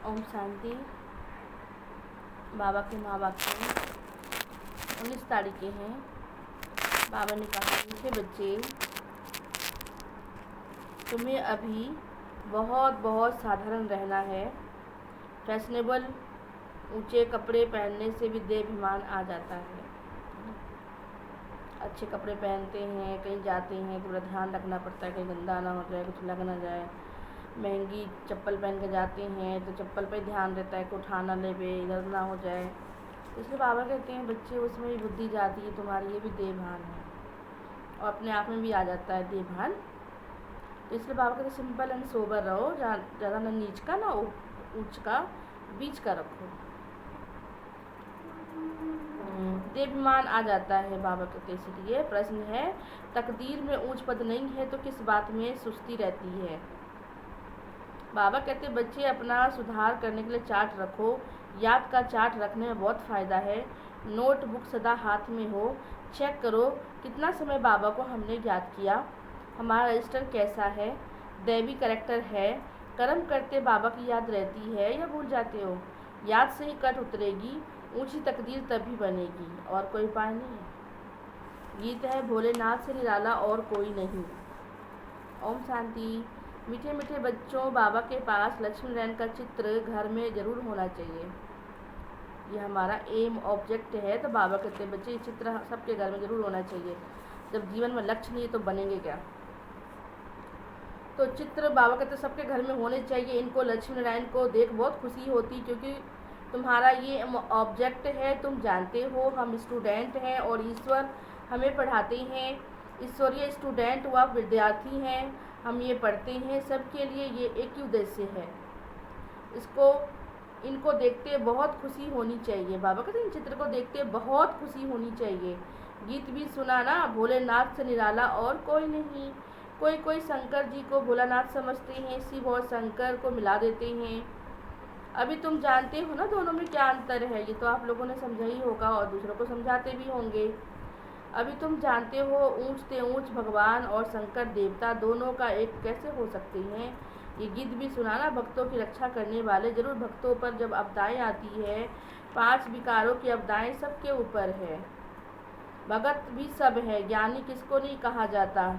ओम शांति। बाबा के माँ बाप के 19 तारीख के हैं। बाबा ने कहा, मीठे बच्चे, तुम्हें अभी बहुत बहुत साधारण रहना है। फैशनेबल ऊंचे कपड़े पहनने से भी देहाभिमान आ जाता है। अच्छे कपड़े पहनते हैं, कहीं जाते हैं, पूरा ध्यान रखना पड़ता है, कहीं गंदा ना हो जाए, कुछ लग ना जाए। महंगी चप्पल पहन के जाते हैं तो चप्पल पे ध्यान रहता है कि उठा ना ले, इधर ना हो जाए। इसलिए बाबा कहते हैं, बच्चे उसमें भी बुद्धि जाती है तुम्हारी, ये भी देहभान है और अपने आप में भी आ जाता है देहभान। तो इसलिए बाबा कहते हैं, सिंपल एंड सोबर रहो, ज़्यादा ना नीच का ना ऊंच का, बीच का रखो। देहाभिमान आ जाता है बाबा कहते। इसलिए प्रश्न है, तकदीर में ऊंच पद नहीं है तो किस बात में सुस्ती रहती है। बाबा कहते, बच्चे अपना सुधार करने के लिए चार्ट रखो। याद का चार्ट रखने में बहुत फ़ायदा है। नोटबुक सदा हाथ में हो। चेक करो कितना समय बाबा को हमने याद किया, हमारा रजिस्टर कैसा है, दैवी करेक्टर है, कर्म करते बाबा की याद रहती है या भूल जाते हो। याद से ही कट उतरेगी, ऊंची तकदीर तभी बनेगी, और कोई उपाय नहीं है। गीत है, भोलेनाथ से निराला और कोई नहीं। ओम शांति। मीठे मीठे बच्चों, बाबा के पास लक्ष्मी नारायण का चित्र घर में ज़रूर होना चाहिए। ये हमारा एम ऑब्जेक्ट है। तो बाबा कहते हैं, बच्चे ये चित्र सबके घर में ज़रूर होना चाहिए। जब जीवन में लक्ष्य नहीं है तो बनेंगे क्या। तो चित्र बाबा कहते हैं सबके घर में होने चाहिए। इनको लक्ष्मी नारायण को देख बहुत खुशी होती, क्योंकि तुम्हारा ये ऑब्जेक्ट है। तुम जानते हो हम स्टूडेंट हैं और ईश्वर हमें पढ़ाते हैं। ईश्वरीय स्टूडेंट व विद्यार्थी हैं, हम ये पढ़ते हैं। सबके लिए ये एक ही उद्देश्य है। इनको देखते बहुत खुशी होनी चाहिए। बाबा कहते हैं, इन चित्र को देखते बहुत खुशी होनी चाहिए। गीत भी सुना ना, भोलेनाथ से निराला और कोई नहीं। कोई शंकर जी को भोलानाथ समझते हैं, शिव और शंकर को मिला देते हैं। अभी तुम जानते हो ना दोनों में क्या अंतर है। ये तो आप लोगों ने समझा ही होगा और दूसरों को समझाते भी होंगे। अभी तुम जानते हो ऊंच से ऊंच भगवान और शंकर देवता दोनों का एक कैसे हो सकते हैं। ये गीत भी सुनाना, भक्तों की रक्षा करने वाले जरूर भक्तों पर जब आपदाएं आती है। 5 विकारों की आपदाएं सबके ऊपर है। भगत भी सब है, ज्ञानी किसको नहीं कहा जाता।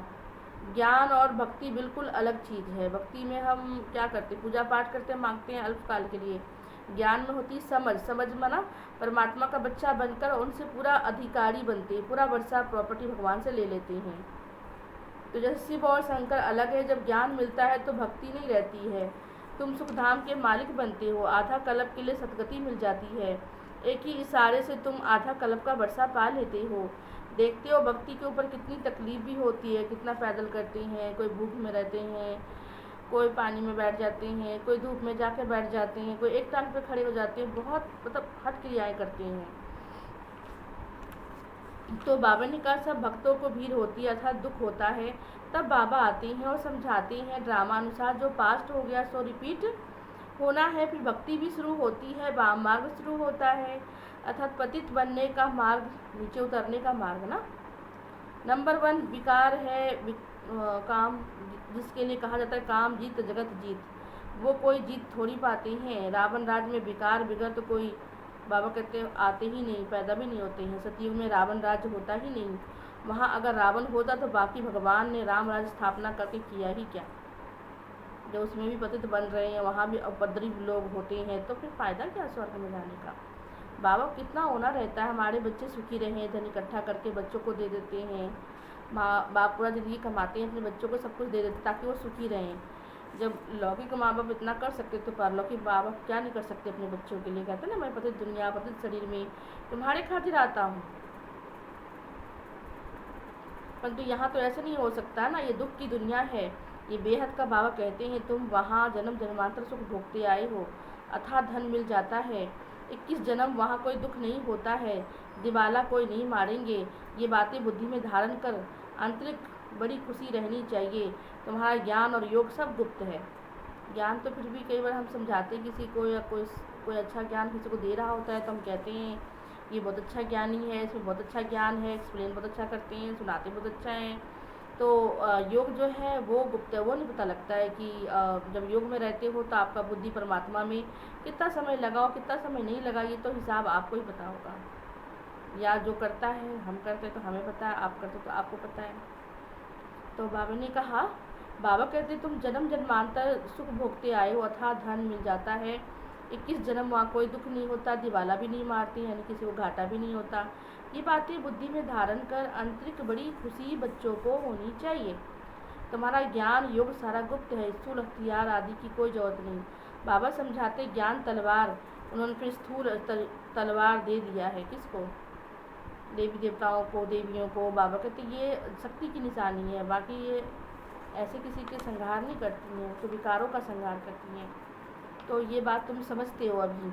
ज्ञान और भक्ति बिल्कुल अलग चीज़ है। भक्ति में हम क्या करते, पूजा पाठ करते, मांगते हैं अल्पकाल के लिए। ज्ञान में होती समझ माना परमात्मा का बच्चा बनकर उनसे पूरा अधिकारी बनते हैं, पूरा वर्षा प्रॉपर्टी भगवान से ले लेते हैं। तो जैसे शिव और शंकर अलग है, जब ज्ञान मिलता है तो भक्ति नहीं रहती है। तुम सुखधाम के मालिक बनते हो, आधा कल्प के लिए सदगति मिल जाती है। एक ही इशारे से तुम आधा कल्प का वर्षा पा लेते हो। देखते हो भक्ति के ऊपर कितनी तकलीफ भी होती है, कितना पैदल करते हैं, कोई भूख में रहते हैं, कोई पानी में बैठ जाते हैं, कोई धूप में जाकर बैठ जाते हैं, कोई एक टांग पे खड़े हो जाते हैं, बहुत हट क्रियाएँ करते हैं। तो बाबा ने कहा, सब भक्तों को भीड़ होती है अर्थात दुख होता है, तब बाबा आते हैं और समझाते हैं। ड्रामा अनुसार जो पास्ट हो गया सो रिपीट होना है। फिर भक्ति भी शुरू होती है, वाम मार्ग शुरू होता है, अर्थात पतित बनने का मार्ग, नीचे उतरने का मार्ग ना। नंबर 1 विकार है काम, जिसके लिए कहा जाता है काम जीत जगत जीत। वो कोई जीत थोड़ी पाते हैं। रावण राज में विकार बिगड़ तो कोई, बाबा कहते हैं, आते ही नहीं, पैदा भी नहीं होते हैं। सतयुग में रावण राज्य होता ही नहीं। वहाँ अगर रावण होता तो बाकी भगवान ने राम राज्य स्थापना करके किया ही क्या। जो उसमें भी पतित बन रहे हैं, वहाँ भी उपद्रवी लोग होते हैं, तो फिर फ़ायदा क्या स्वर्ग में जाने का। बाबा कितना होना रहता है, हमारे बच्चे सुखी रहें, धन इकट्ठा करके बच्चों को दे देते हैं। माँ बाप पूरा ज़िंदगी कमाते हैं, अपने बच्चों को सब कुछ दे देते ताकि वो सुखी रहें। जब लौकिक माँ बाप इतना कर सकते तो पारलौकिक माँ बाप क्या नहीं कर सकते अपने बच्चों के लिए। कहते हैं ना, मैं पतित दुनिया पतित शरीर में तुम्हारे खातिर आता हूँ। परंतु यहाँ तो ऐसा नहीं हो सकता ना, ये दुख की दुनिया है, ये बेहद का। बाबा कहते हैं, तुम वहाँ जन्म जन्मांतर सुख भोगते आए हो, अथाह धन मिल जाता है। 21 जन्म वहाँ कोई दुख नहीं होता है, दिवाला कोई नहीं मारेंगे। ये बातें बुद्धि में धारण कर, आंतरिक बड़ी खुशी रहनी चाहिए। तुम्हारा ज्ञान और योग सब गुप्त है। ज्ञान तो फिर भी कई बार हम समझाते किसी को, या कोई अच्छा ज्ञान किसी को दे रहा होता है तो हम कहते हैं ये बहुत अच्छा ज्ञानी है, इसमें बहुत अच्छा ज्ञान है, एक्सप्लेन बहुत अच्छा करते हैं, सुनाते बहुत अच्छा है। तो योग जो है वो गुप्त है, वो नहीं पता लगता है कि जब योग में रहते हो तो आपका बुद्धि परमात्मा में कितना समय लगा और कितना समय नहीं लगा, ये तो हिसाब आपको ही पता होगा। या जो करता है, हम करते तो हमें पता है, आप करते तो आपको पता है। तो बाबा ने कहा, बाबा कहते तुम जन्म जन्मांतर सुख भोगते आए हो, अथाह धन मिल जाता है, 21 जन्म वहाँ कोई दुख नहीं होता, दिवाला भी नहीं मारती, यानी किसी को घाटा भी नहीं होता। ये बातें बुद्धि में धारण कर आंतरिक बड़ी खुशी बच्चों को होनी चाहिए। तुम्हारा ज्ञान योग सारा गुप्त है, स्थूल हथियार आदि की कोई जरूरत नहीं। बाबा समझाते ज्ञान तलवार, उन्होंने फिर स्थूल तलवार दे दिया है किसको? देवी देवताओं को, देवियों को। बाबा कहते ये शक्ति की निशानी है, बाकी ये ऐसे किसी के संहार नहीं करती हैं, तो विकारों का संहार करती हैं। तो ये बात तुम समझते हो। अभी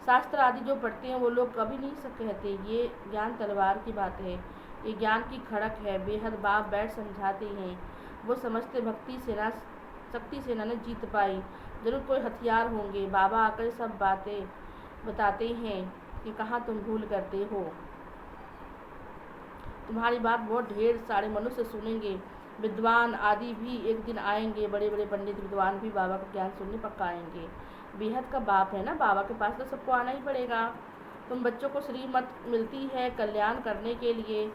शास्त्र आदि जो पढ़ते हैं वो लोग कभी नहीं कहते ये ज्ञान तलवार की बात है, ये ज्ञान की खड़क है, बेहद बाप बैठ समझाते हैं। वो समझते भक्ति सेना शक्ति सेना ने जीत पाई, जरूर कोई हथियार होंगे। बाबा आकर सब बातें बताते हैं कि कहाँ तुम भूल करते हो। तुम्हारी बात बहुत ढेर सारे मनुष्य सुनेंगे, विद्वान आदि भी एक दिन आएंगे, बड़े बड़े पंडित विद्वान भी बाबा का ज्ञान सुनने पक्का आएंगे। बेहद का बाप है ना, बाबा के पास तो सबको आना ही पड़ेगा। तुम बच्चों को श्रीमत मिलती है कल्याण करने के लिए,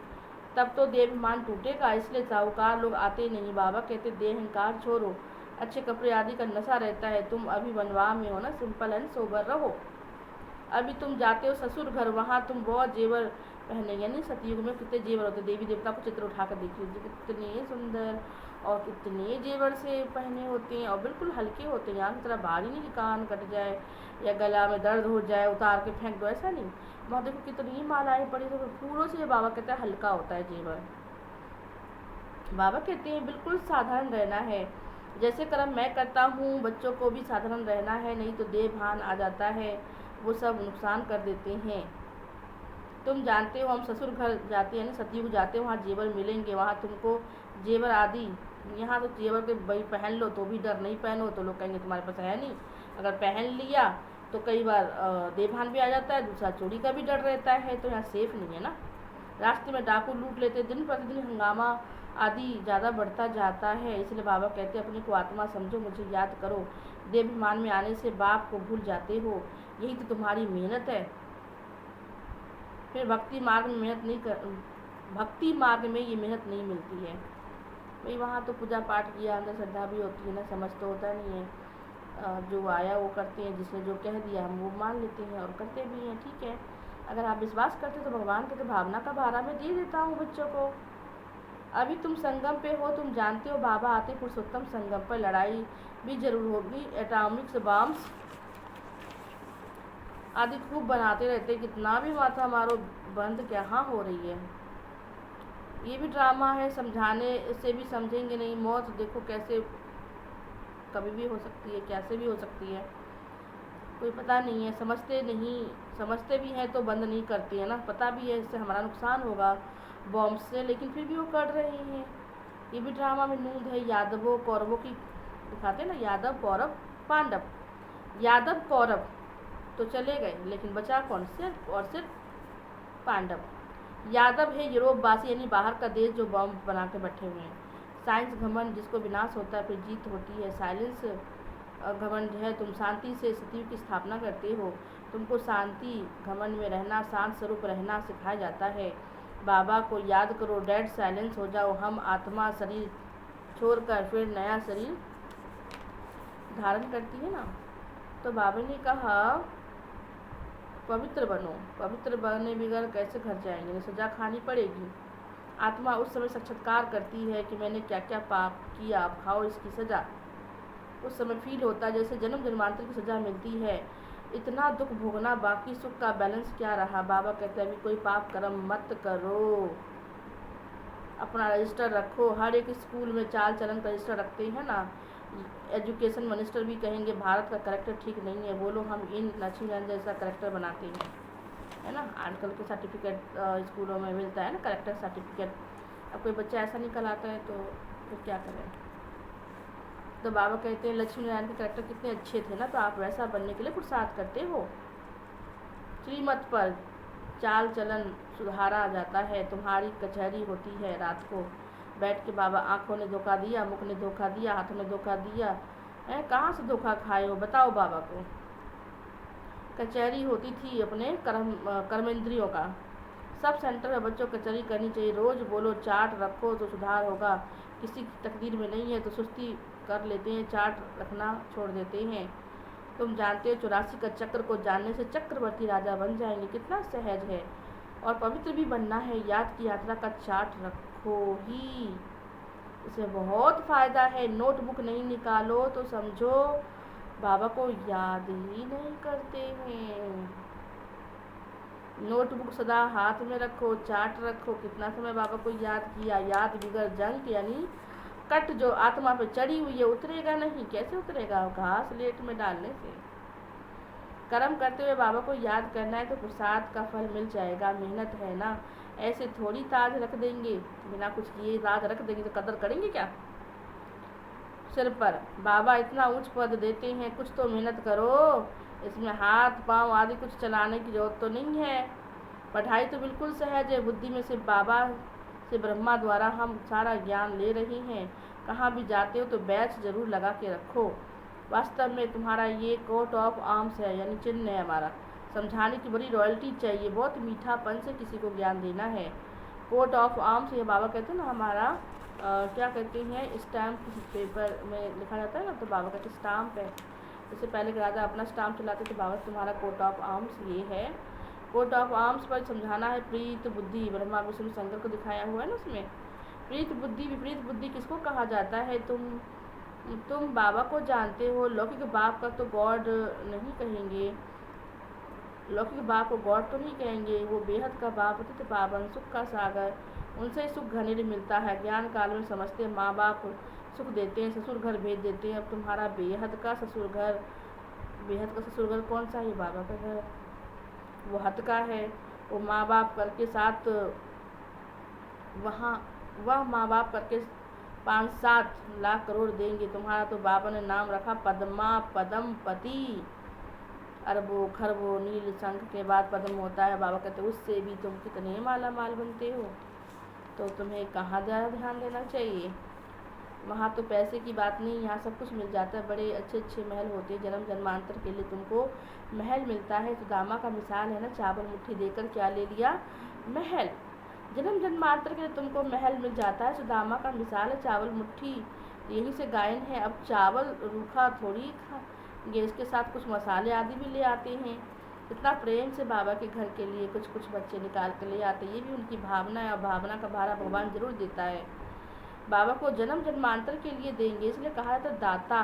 तब तो देवाभिमान टूटेगा, इसलिए साहूकार लोग आते नहीं। बाबा कहते देह अहंकार छोड़ो, अच्छे कपड़े आदि का नशा रहता है, तुम अभी बनवा में हो ना, सिंपल एंड सोबर रहो। अभी तुम जाते हो ससुर घर, वहाँ तुम बहुत जेवर पहने, यानी सतयुग में कितने जेवर होते। देवी देवता को चित्र उठा कर देखिए, कितने सुंदर और कितने जेवर से पहने होते हैं, और बिल्कुल हल्के होते हैं। यहाँ की तरह भारी नहीं कि कान कट जाए या गला में दर्द हो जाए उतार के फेंक दो, ऐसा नहीं। वहाँ देखो कितनी मालाएं पड़ी, तो फूलों से बाबा कहते हैं हल्का होता है जेवर। बाबा कहते हैं बिल्कुल साधारण रहना है, जैसे कर्म मैं करता हूँ बच्चों को भी साधारण रहना है, नहीं तो देह भान आ जाता है, वो सब नुकसान कर देते हैं। तुम जानते हो हम ससुर घर जाते हैं ना, सतयुग जाते हैं, वहाँ जेवर मिलेंगे, वहाँ तुमको जेवर आदि। यहाँ तो जेवर के भाई पहन लो तो भी डर, नहीं पहनो तो लोग कहेंगे तुम्हारे पास है नहीं। अगर पहन लिया तो कई बार देवभान भी आ जाता है, दूसरा चोरी का भी डर रहता है, तो यहाँ सेफ नहीं है ना। रास्ते में डाकू लूट लेते, दिन प्रतिदिन हंगामा आदि ज़्यादा बढ़ता जाता है। इसलिए बाबा कहते हैं अपने को आत्मा समझो, मुझे याद करो। देवाभिमान में आने से बाप को भूल जाते हो, यही तो तुम्हारी मेहनत है। फिर भक्ति मार्ग में भक्ति मार्ग में ये मेहनत नहीं मिलती है। भाई वहाँ तो पूजा पाठ किया, अंदर श्रद्धा भी होती है ना, समझ तो होता नहीं है। जो आया वो करते हैं, जिसने जो कह दिया हम वो मान लेते हैं और करते भी हैं, ठीक है। अगर आप विश्वास करते तो भगवान के तो भावना का भारा मैं दे देता हूँ बच्चों को। अभी तुम संगम पे हो, तुम जानते हो बाबा आते पुरुषोत्तम संगम पर लड़ाई भी जरूर होगी। एटॉमिक्स बम्स आदि खूब बनाते रहते, कितना भी माथा मारो बंद कहाँ हो रही है। ये भी ड्रामा है, समझाने से भी समझेंगे नहीं। मौत देखो कैसे कभी भी हो सकती है, कैसे भी हो सकती है, कोई पता नहीं है। समझते नहीं, समझते भी हैं तो बंद नहीं करते हैं ना, पता भी है इससे हमारा नुकसान होगा बॉम्ब से, लेकिन फिर भी वो कर रहे हैं। ये भी ड्रामा में नूंद है। यादवों कौरवों की दिखाते ना, यादव कौरव पांडव, यादव कौरव तो चले गए, लेकिन बचा कौन? सिर्फ और सिर्फ पांडव। यादव है यूरोपवासी, यानी बाहर का देश जो बॉम्ब बना के बैठे हुए हैं। साइंस घमंड, जिसको विनाश होता है फिर जीत होती है। साइलेंस घमंड है, तुम शांति से सतयुग की स्थापना करते हो, तुमको शांति घमंड में रहना, शांत स्वरूप रहना सिखाया जाता है। बाबा को याद करो, डेड साइलेंस हो जाओ। हम आत्मा शरीर छोड़कर फिर नया शरीर धारण करती है ना। तो बाबा ने कहा पवित्र बनो, पवित्र बने बगैर कैसे घर जाएंगे, सजा खानी पड़ेगी। आत्मा उस समय साक्षात्कार करती है कि मैंने क्या क्या पाप किया, अब खाओ इसकी सज़ा। उस समय फील होता है जैसे जन्म जन्मांतर की सज़ा मिलती है। इतना दुख भोगना, बाकी सुख का बैलेंस क्या रहा। बाबा कहते हैं अभी कोई पाप कर्म मत करो, अपना रजिस्टर रखो। हर एक स्कूल में चाल चलन का रजिस्टर रखते हैं ना। एजुकेशन मिनिस्टर भी कहेंगे भारत का करेक्टर ठीक नहीं है, बोलो हम इन लक्ष्मीनारायण जैसा करेक्टर बनाते हैं, है ना। आजकल के सर्टिफिकेट स्कूलों में मिलता है ना, करेक्टर सर्टिफिकेट। अब कोई बच्चा ऐसा निकल आता है तो फिर क्या करें। तो बाबा कहते हैं लक्ष्मीनारायण के करेक्टर कितने अच्छे थे ना, तो आप वैसा बनने के लिए पुरुषार्थ करते हो। श्रीमत पर चाल चलन सुधारा जाता है। तुम्हारी कचहरी होती है रात को, बैठ के बाबा आँखों ने धोखा दिया, मुख ने धोखा दिया, हाथों ने धोखा दिया है। कहाँ से धोखा खाए हो बताओ बाबा को। कचहरी होती थी अपने कर्मेंद्रियों का। सब सेंटर में बच्चों कचहरी करनी चाहिए। रोज़ बोलो चार्ट रखो तो सुधार होगा। किसी की तकदीर में नहीं है तो सुस्ती कर लेते हैं, चार्ट रखना छोड़ देते हैं। तुम जानते हो 84 का चक्र को जानने से चक्रवर्ती राजा बन जाएंगे। कितना सहज है और पवित्र भी बनना है। याद की यात्रा का चार्ट रखो ही, इसमें बहुत फ़ायदा है। नोटबुक नहीं निकालो तो समझो बाबा को याद ही नहीं करते हैं। नोटबुक सदा हाथ में रखो, चार्ट रखो। कितना समय बाबा को याद किया। याद बिगड़ जंक यानी कट जो आत्मा पे चढ़ी हुई है उतरेगा नहीं। कैसे उतरेगा? घास लेट में डालने से। कर्म करते हुए बाबा को याद करना है तो प्रसाद का फल मिल जाएगा। मेहनत है ना, ऐसे थोड़ी ताज रख देंगे, बिना कुछ किए ताज रख देंगे तो कदर करेंगे क्या? सिर पर बाबा इतना उच्च पद देते हैं, कुछ तो मेहनत करो। इसमें हाथ पांव आदि कुछ चलाने की जरूरत तो नहीं है। पढ़ाई तो बिल्कुल सहज है। बुद्धि में से बाबा से ब्रह्मा द्वारा हम सारा ज्ञान ले रहे हैं। कहाँ भी जाते हो तो बैच जरूर लगा के रखो। वास्तव में तुम्हारा ये कोट ऑफ आर्म्स है, यानी चिन्ह है हमारा। समझाने की बड़ी रॉयल्टी चाहिए, बहुत मीठापन से किसी को ज्ञान देना है। कोट ऑफ आर्म्स ये बाबा कहते हैं ना हमारा क्या कहते हैं, स्टैम्प पेपर में लिखा जाता है ना, तो बाबा कहते स्टाम्प है। इससे पहले के राजा अपना स्टाम्प चलाते तो बाबा तुम्हारा कोट ऑफ आर्म्स ये है। कोट ऑफ आर्म्स पर समझाना है प्रीत बुद्धि। ब्रह्मा विष्णु शंकर को दिखाया हुआ है ना उसमें। प्रीत बुद्धि विपरीत बुद्धि किसको कहा जाता है? तुम बाबा को जानते हो। लौकिक बाप का तो गॉड नहीं कहेंगे, लौकिक बाप को गॉड तो नहीं कहेंगे। वो बेहद का बाप होते थे, पावन सुख का सागर। उनसे सुख घनेर मिलता है। ज्ञान काल में समझते माँ बाप सुख देते हैं, ससुर घर भेज देते हैं। अब तुम्हारा बेहद का ससुर घर कौन सा है? बाबा का घर, वो हद का है। वो माँ बाप करके साथ वह माँ बाप करके 5-7 लाख करोड़ देंगे। तुम्हारा तो बाबा ने नाम रखा पद्मपति। अरबों खरबों नील शंख के बाद पद्म होता है। बाबा कहते उससे भी तुम कितने माला माल बनते हो। तो तुम्हें कहाँ ज़्यादा ध्यान देना चाहिए? वहाँ तो पैसे की बात नहीं, यहाँ सब कुछ मिल जाता है। बड़े अच्छे अच्छे महल होते हैं। जन्म जन्मांतर के लिए तुमको महल मिलता है। सुदामा का मिसाल है ना, चावल मुट्ठी देकर क्या ले लिया? महल। जन्म जन्मांतर के लिए तुमको महल मिल जाता है। सुदामा का मिसाल है चावल मुट्ठी। यहीं से गायन है। अब चावल रूखा थोड़ी खाएंगे, इसके साथ कुछ मसाले आदि भी ले आते हैं। इतना प्रेम से बाबा के घर के लिए कुछ कुछ बच्चे निकाल के ले आते हैं। ये भी उनकी भावना है और भावना का भाड़ा भगवान जरूर देता है। बाबा को जन्म जन्मांतर के लिए देंगे, इसलिए कहा जाता है दाता।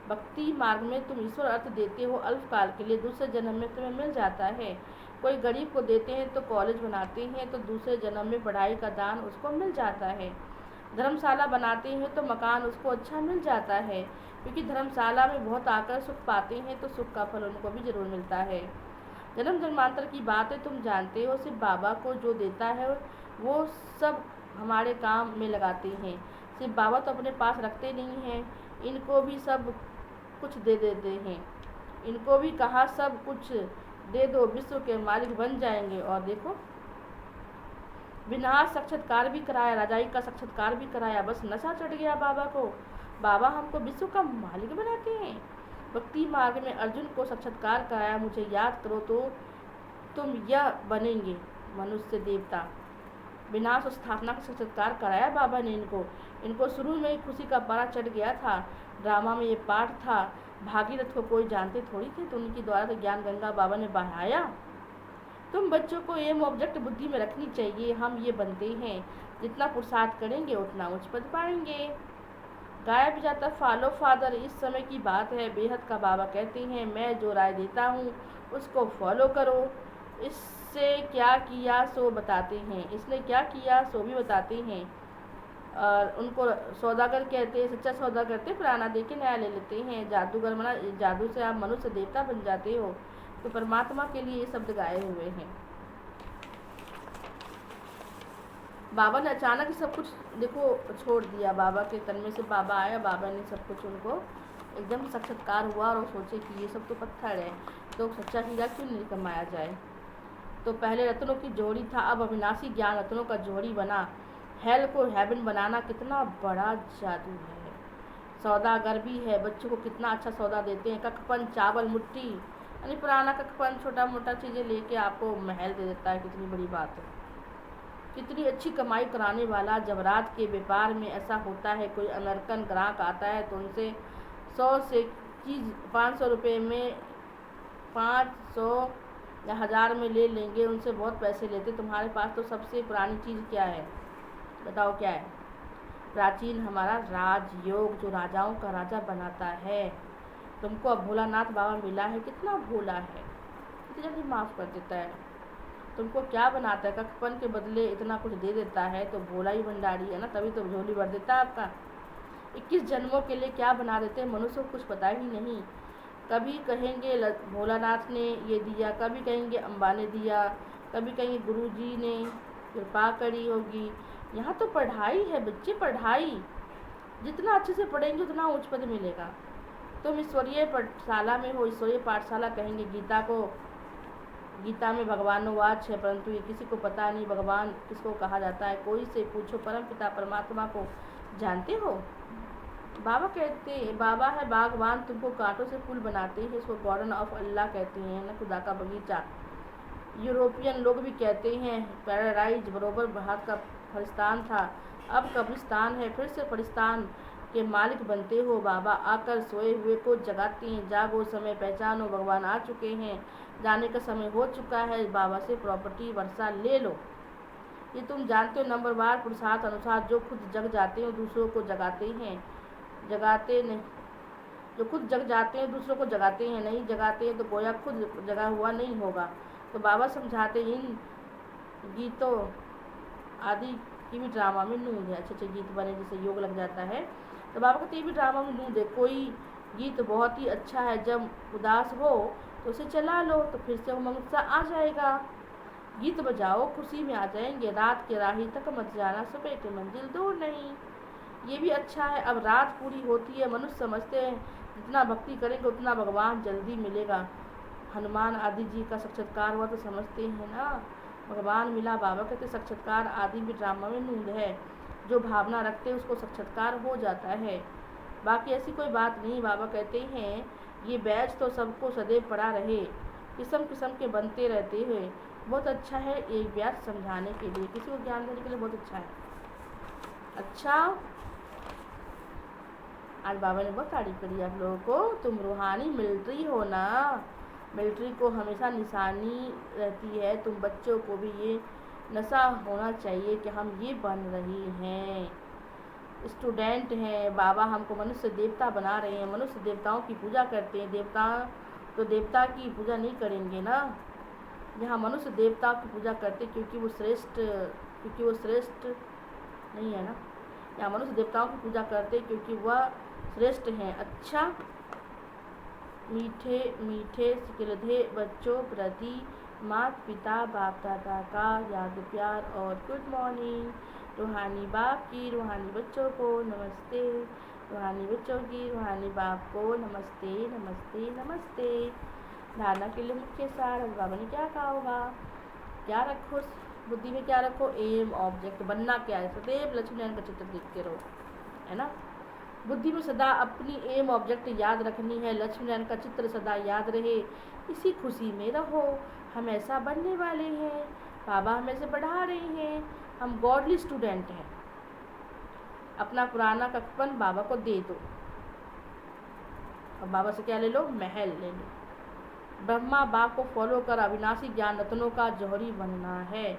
भक्ति मार्ग में तुम ईश्वर अर्थ देते हो अल्पकाल के लिए, दूसरे जन्म में तुम्हें मिल जाता है। कोई गरीब को देते हैं तो कॉलेज बनाते हैं, तो दूसरे जन्म में पढ़ाई का दान उसको मिल जाता है। धर्मशाला बनाते हैं तो मकान उसको अच्छा मिल जाता है, क्योंकि धर्मशाला में बहुत आकर सुख पाते हैं तो सुख का फल उनको भी जरूर मिलता है। जन्म जन्मांतर की बातें तुम जानते हो। सिर्फ बाबा को जो देता है वो सब हमारे काम में लगाते हैं। सिर्फ बाबा तो अपने पास रखते नहीं हैं, इनको भी सब कुछ दे देते हैं। इनको भी कहा सब कुछ दे दो, विश्व के मालिक बन जाएंगे। और देखो विनाश साक्षात्कार भी कराया, राजाई का साक्षात्कार भी कराया। बस नशा चढ़ गया बाबा को। बाबा हमको विश्व का मालिक बनाते हैं। भक्ति मार्ग में अर्जुन को साक्षात्कार कराया, मुझे याद करो तो तुम यह बनेंगे मनुष्य देवता। विनाश और स्थापना का साक्षात्कार कराया बाबा ने इनको शुरू में ही खुशी का पारा चढ़ गया था। ड्रामा में ये पाठ था। भागीरथ को कोई जानते थोड़ी थे, तो उनकी द्वारा तो ज्ञान गंगा बाबा ने बहाया। तुम बच्चों को एम ऑब्जेक्ट बुद्धि में रखनी चाहिए। हम ये बनते हैं, जितना पुरुषार्थ करेंगे उतना उच्च पद पाएंगे। गाया भी जाता फॉलो फादर। इस समय की बात है। बेहद का बाबा कहते हैं मैं जो राय देता हूँ उसको फॉलो करो। इससे क्या किया सो बताते हैं, इसने क्या किया सो भी बताते हैं। और उनको सौदागर कहते हैं। सच्चा सौदा करते पुराना दे के नया ले लेते हैं। जादूगर मना, जादू से आप मनुष्य देवता बन जाते हो। तो परमात्मा के लिए ये शब्द गाए हुए हैं। बाबा ने अचानक सब कुछ देखो छोड़ दिया। बाबा के तन में से बाबा आया, बाबा ने सब कुछ उनको एकदम साक्षात्कार हुआ और सोचे कि ये सब तो पत्थर है, तो सच्चा हीरा क्यों नहीं कमाया जाए। तो पहले रत्नों की जोड़ी था, अब अविनाशी ज्ञान रत्नों का जोड़ी बना हेल को हेवन बनाना कितना बड़ा जादू है। सौदागर भी है, बच्चों को कितना अच्छा सौदा देते हैं। कखपन चावल मुट्ठी, यानी पुराना कखपन छोटा मोटा चीज़ें लेके आपको महल दे देता है। कितनी बड़ी बात है, कितनी अच्छी कमाई कराने वाला। जवरात के व्यापार में ऐसा होता है, कोई अमेरिकन ग्राहक आता है तो उनसे 100 से चीज़ 500 रुपये में, 500 या 1000 में ले लेंगे, उनसे बहुत पैसे लेते। तुम्हारे पास तो सबसे पुरानी चीज़ क्या है, बताओ क्या है? प्राचीन हमारा राजयोग, जो राजाओं का राजा बनाता है। तुमको अब भोलानाथ बाबा मिला है, कितना भोला है, कितनी जल्दी माफ़ कर देता है। तुमको क्या बनाता है, कखपन के बदले इतना कुछ दे देता है, तो भोला ही भंडारी है ना, तभी तो झोली भर देता है आपका। 21 जन्मों के लिए क्या बना देते हैं मनुष्य को कुछ पता ही नहीं। कभी कहेंगे भोलानाथ ने ये दिया, कभी कहेंगे अम्बा ने दिया, कभी कहेंगे गुरुजी ने कृपा करी होगी। यहाँ तो पढ़ाई है बच्चे, पढ़ाई जितना अच्छे से पढ़ेंगे उतना उच्च पद मिलेगा। तुम ईश्वरीय पाठशाला में हो, ईश्वरीय पाठशाला कहेंगे गीता को। गीता में भगवानोवाच है, परंतु ये किसी को पता नहीं भगवान किसको कहा जाता है। कोई से पूछो, परम पिता परमात्मा को जानते हो? बाबा कहते हैं, बाबा है बागवान, तुमको कांटों से फूल बनाते हैं, इसको गार्डन ऑफ अल्लाह कहते हैं ना, खुदा का बगीचा। यूरोपियन लोग भी कहते हैं पैराडाइज बरोबर भारत का फरिस्तान था, अब कब्रिस्तान है, फिर से फरिस्तान के मालिक बनते हो। बाबा आकर सोए हुए को जगाते हैं, जागो समय पहचानो, भगवान आ चुके हैं, जाने का समय हो चुका है, बाबा से प्रॉपर्टी वर्षा ले लो। ये तुम जानते हो, नंबरवार पुरुषार्थ अनुसार जो खुद जग जाते हैं दूसरों को जगाते हैं, जगाते नहीं, जो खुद जग जाते हैं दूसरों को जगाते हैं, नहीं जगाते हैं तो गोया खुद जगा हुआ नहीं होगा। तो बाबा समझाते इन गीतों आदि की भी ड्रामा में नूंद है। अच्छे अच्छे गीत बने जिसे योग लग जाता है, तो बाबा कहते ये भी ड्रामा में नूंद है। कोई गीत बहुत ही अच्छा है, जब उदास हो तो उसे चला लो तो फिर से उमंग सा आ जाएगा। गीत बजाओ खुशी में आ जाएंगे, रात के राही तक मत जाना, सुबह की मंजिल दूर नहीं। ये भी अच्छा है, अब रात पूरी होती है, मनुष्य समझते हैं जितना भक्ति करेंगे उतना भगवान जल्दी मिलेगा। हनुमान आदि जी का साक्षात्कार हुआ तो समझते हैं ना, भगवान मिला। बाबा कहते साक्षात्कार आदि भी ड्रामा में नूंद है, जो भावना रखते हैं उसको साक्षात्कार हो जाता है, बाकी ऐसी कोई बात नहीं। बाबा कहते हैं ये बैच तो सबको सदैव पड़ा रहे, किस्म किस्म के बनते रहते हुए बहुत अच्छा है। एक बैच समझाने के लिए, किसी को ज्ञान देने के लिए बहुत अच्छा है। अच्छा, आज बाबा ने बहुत तारीफ करी आप लोगों को। तुम रूहानी मिलिट्री हो ना, मिलिट्री को हमेशा निशानी रहती है, तुम बच्चों को भी ये नशा होना चाहिए कि हम ये बन रहे हैं, स्टूडेंट हैं। बाबा हमको मनुष्य देवता बना रहे हैं, मनुष्य देवताओं की पूजा करते हैं। देवता तो देवता की पूजा नहीं करेंगे ना, यहाँ मनुष्य देवता की पूजा करते क्योंकि वो श्रेष्ठ नहीं है ना, यहाँ मनुष्य देवताओं की पूजा करते क्योंकि वह श्रेष्ठ हैं। अच्छा, मीठे मीठे सिकलधे बच्चों प्रति माता पिता बाप दादा का याद प्यार और गुड मॉर्निंग। रूहानी बाप की रूहानी बच्चों को नमस्ते, रूहानी बच्चों की रूहानी बाप को नमस्ते नमस्ते नमस्ते। धारणा के लिए मुख्य सार बाबा ने क्या कहा होगा, क्या रखो बुद्धि में, क्या रखो एम ऑब्जेक्ट, बनना क्या है, सदैव लक्ष्मी नारायण का चित्र देखते रहो, है ना। बुद्धि में सदा अपनी एम ऑब्जेक्ट याद रखनी है, लक्ष्मी नारायण का चित्र सदा याद रहे, इसी खुशी में रहो। हम ऐसा बनने वाले हैं, बाबा हमें से बढ़ा रहे हैं, हम गॉडली स्टूडेंट हैं। अपना पुराना कखपन बाबा को दे दो, और बाबा से क्या ले लो, महल ले लो। ब्रह्मा बाप को फॉलो कर अविनाशी ज्ञान रत्नों का जौहरी बनना है।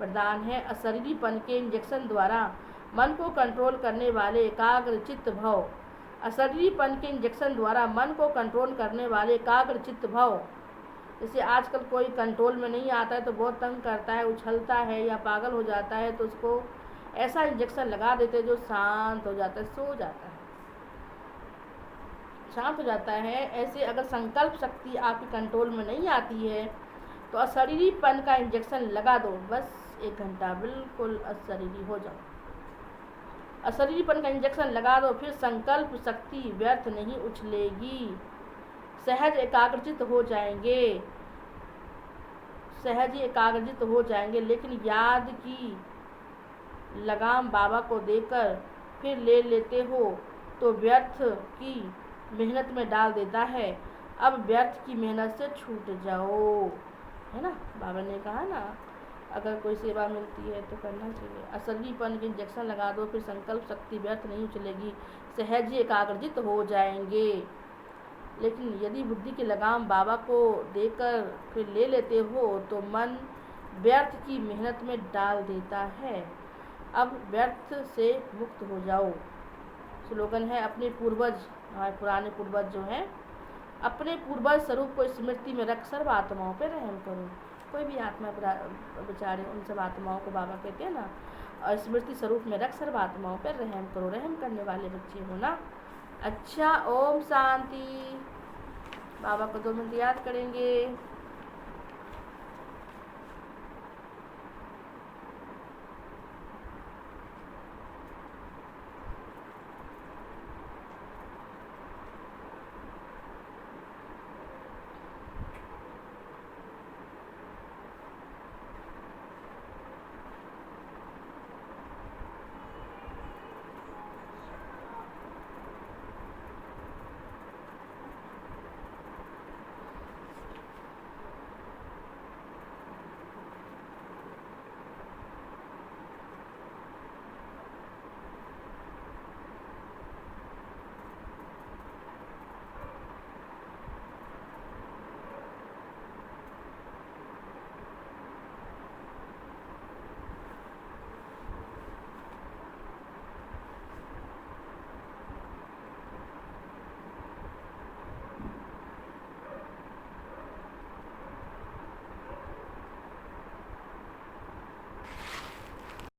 वरदान है, अशरीरीपन के इंजेक्शन द्वारा मन को कंट्रोल करने वाले एकाग्र चित्त भव। अशरीरीपन के इंजेक्शन द्वारा मन को कंट्रोल करने वाले एकाग्र चित्त भव। जैसे आजकल कोई कंट्रोल में नहीं आता है तो बहुत तंग करता है, उछलता है या पागल हो जाता है, तो उसको ऐसा इंजेक्शन लगा देते हैं जो शांत हो जाता है, सो जाता है, शांत हो जाता है। ऐसे अगर संकल्प शक्ति आपकी कंट्रोल में नहीं आती है तो अशरीरीपन का इंजेक्शन लगा दो, बस 1 घंटा बिल्कुल अशरीरी हो जाओ। अशरीरीपन का इंजेक्शन लगा दो, फिर संकल्प शक्ति व्यर्थ नहीं उछलेगी, सहज एकाग्रचित हो जाएंगे, सहज ही एकाग्रचित हो जाएंगे। लेकिन लगाम बाबा को देकर फिर ले लेते हो तो व्यर्थ की मेहनत में डाल देता है। अब व्यर्थ की मेहनत से छूट जाओ, है ना। बाबा ने कहा ना, अगर कोई सेवा मिलती है तो करना चाहिए। असलीपन के इंजेक्शन लगा दो, फिर संकल्प शक्ति व्यर्थ नहीं चलेगी, सहज ही एकाग्रचित हो जाएंगे। लेकिन यदि बुद्धि की लगाम बाबा को देकर फिर ले लेते हो तो मन व्यर्थ की मेहनत में डाल देता है। अब व्यर्थ से मुक्त हो जाओ। स्लोगन है, अपने पूर्वज, हमारे पुराने पूर्वज जो हैं, अपने पूर्वज स्वरूप को स्मृति में रख सर्व आत्माओं पर रहम करो। कोई भी आत्मा बेचारे, उन सब आत्माओं को बाबा कहते हैं ना, और स्मृति स्वरूप में रख सर्व आत्माओं पर रहम करो। रहम करने वाले बच्चे हो ना। अच्छा, ओम शांति। बाबा को 2 मिनट याद करेंगे।